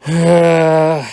I've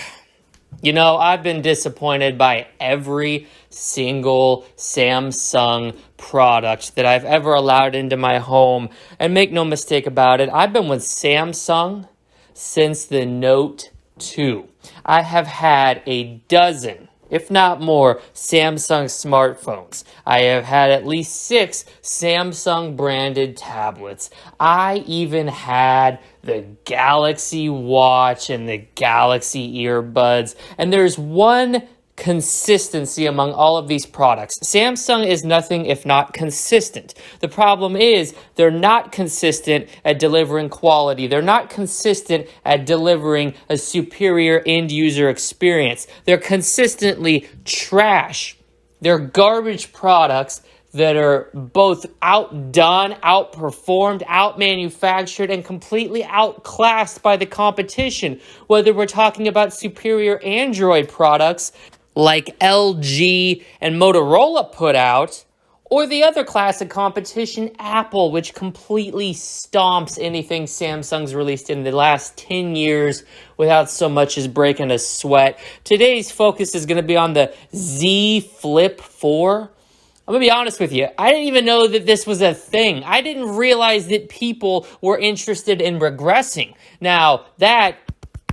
been disappointed by every single Samsung product that I've ever allowed into my home. And make no mistake about it, I've been with Samsung since the Note 2. I have had a dozen, if not more, Samsung smartphones. I have had at least 6 Samsung branded tablets. I even had the Galaxy Watch and the Galaxy earbuds. And there's one consistency among all of these products. Samsung is nothing if not consistent. The problem is they're not consistent at delivering quality. They're not consistent at delivering a superior end user experience. They're consistently trash. They're garbage products that are both outdone, outperformed, outmanufactured, and completely outclassed by the competition. Whether we're talking about superior Android products like LG and Motorola put out, or the other classic competition, Apple, which completely stomps anything Samsung's released in the last 10 years without so much as breaking a sweat. Today's focus is going to be on the Z Flip 4. I'm going to be honest with you. I didn't even know that this was a thing. I didn't realize that people were interested in regressing. Now, that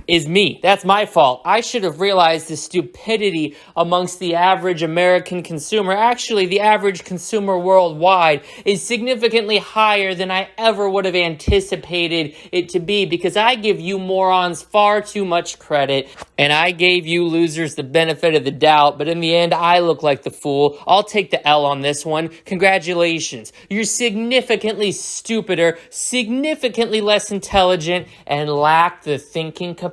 is me. That's my fault. I should have realized the stupidity amongst the average American consumer. Actually, the average consumer worldwide is significantly higher than I ever would have anticipated it to be, because I give you morons far too much credit and I gave you losers the benefit of the doubt, but in the end, I look like the fool. I'll take the L on this one. Congratulations. You're significantly stupider, significantly less intelligent, and lack the thinking capacity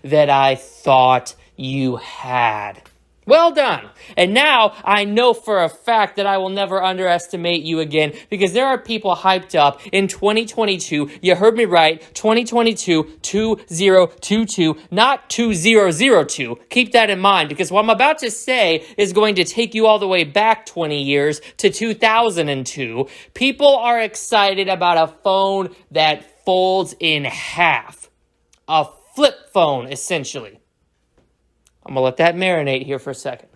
that I thought you had. Well done. And now I know for a fact that I will never underestimate you again, because there are people hyped up in 2022. You heard me right. 2022, 2022, not 2002. Keep that in mind, because what I'm about to say is going to take you all the way back 20 years to 2002. People are excited about a phone that folds in half. A flip phone, essentially. I'm going to let that marinate here for a second.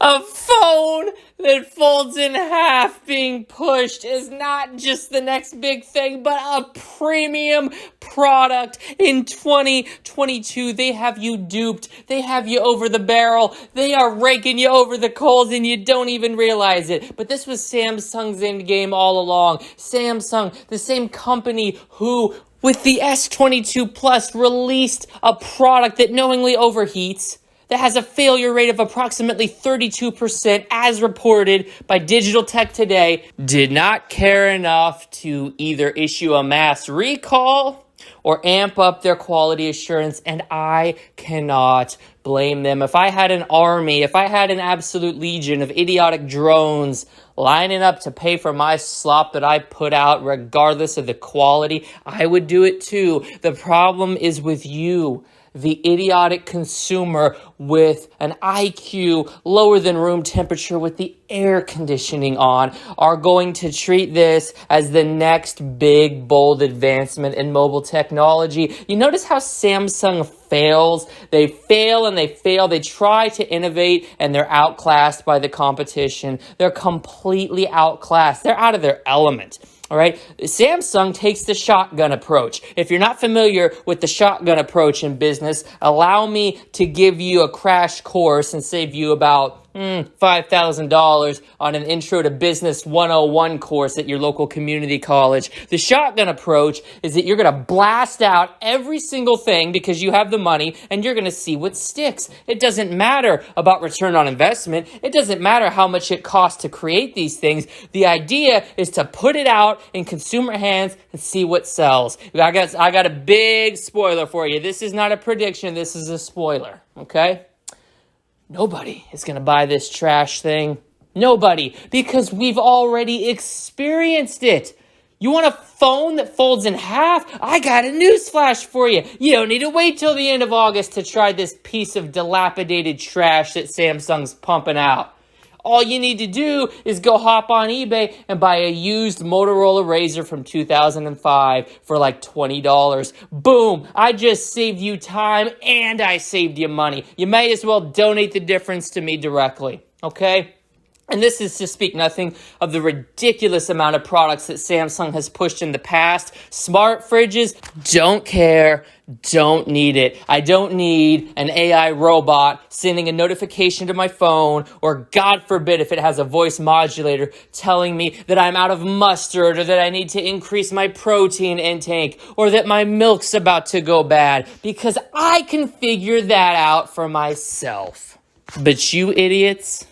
A phone that folds in half being pushed is not just the next big thing, but a premium product in 2022. They have you duped. They have you over the barrel. They are raking you over the coals and you don't even realize it. But this was Samsung's end game all along. Samsung, the same company who, with the S22 Plus, released a product that knowingly overheats, that has a failure rate of approximately 32%, as reported by Digital Tech Today, did not care enough to either issue a mass recall or amp up their quality assurance, and I cannot blame them. If I had an army, if I had an absolute legion of idiotic drones lining up to pay for my slop that I put out regardless of the quality, I would do it too. The problem is with you, the idiotic consumer with an IQ lower than room temperature with the air conditioning on, are going to treat this as the next big, bold advancement in mobile technology. You notice how Samsung fails? They fail and they fail. They try to innovate and they're outclassed by the competition. They're completely outclassed. They're out of their element. All right, Samsung takes the shotgun approach. If you're not familiar with the shotgun approach in business, allow me to give you a crash course and save you about $5,000 on an Intro to Business 101 course at your local community college. The shotgun approach is that you're going to blast out every single thing because you have the money and you're going to see what sticks. It doesn't matter about return on investment. It doesn't matter how much it costs to create these things. The idea is to put it out in consumer hands and see what sells. I got a big spoiler for you. This is not a prediction. This is a spoiler, okay? Nobody is going to buy this trash thing. Nobody, because we've already experienced it. You want a phone that folds in half? I got a newsflash for you. You don't need to wait till the end of August to try this piece of dilapidated trash that Samsung's pumping out. All you need to do is go hop on eBay and buy a used Motorola Razr from 2005 for like $20. Boom! I just saved you time and I saved you money. You may as well donate the difference to me directly, okay? And this is to speak nothing of the ridiculous amount of products that Samsung has pushed in the past. Smart fridges, don't care, don't need it. I don't need an AI robot sending a notification to my phone, or God forbid if it has a voice modulator telling me that I'm out of mustard, or that I need to increase my protein intake, or that my milk's about to go bad, because I can figure that out for myself. But you idiots...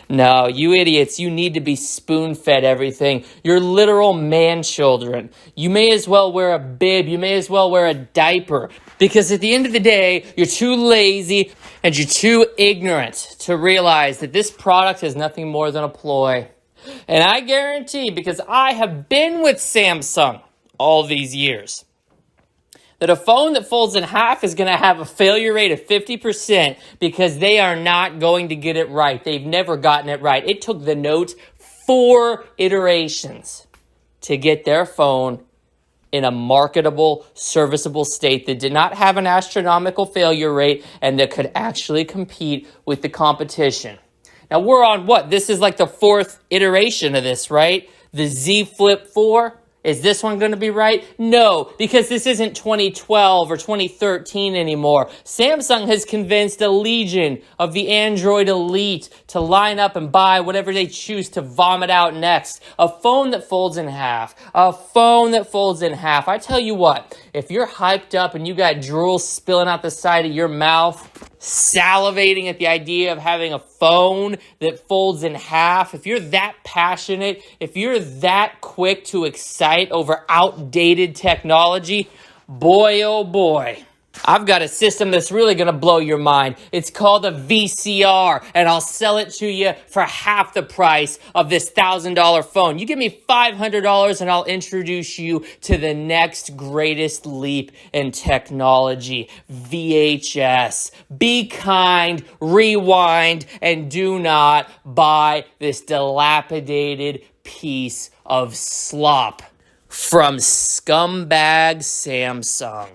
No, you idiots, you need to be spoon-fed everything. You're literal man-children. You may as well wear a bib. You may as well wear a diaper. Because at the end of the day, you're too lazy and you're too ignorant to realize that this product is nothing more than a ploy. And I guarantee, because I have been with Samsung all these years, that a phone that folds in half is going to have a failure rate of 50% because they are not going to get it right. They've never gotten it right. It took the Note 4 iterations to get their phone in a marketable, serviceable state that did not have an astronomical failure rate and that could actually compete with the competition. Now we're on what? This is like the 4th iteration of this, right? The Z Flip 4. Is this one going to be right? No, because this isn't 2012 or 2013 anymore. Samsung has convinced a legion of the Android elite to line up and buy whatever they choose to vomit out next. A phone that folds in half. A phone that folds in half. I tell you what, if you're hyped up and you got drool spilling out the side of your mouth, salivating at the idea of having a phone that folds in half, if you're that passionate, if you're that quick to excite over outdated technology, boy oh boy, I've got a system that's really going to blow your mind. It's called a VCR, and I'll sell it to you for half the price of this $1,000 phone. You give me $500 and I'll introduce you to the next greatest leap in technology, VHS. Be kind, rewind, and do not buy this dilapidated piece of slop from scumbag Samsung.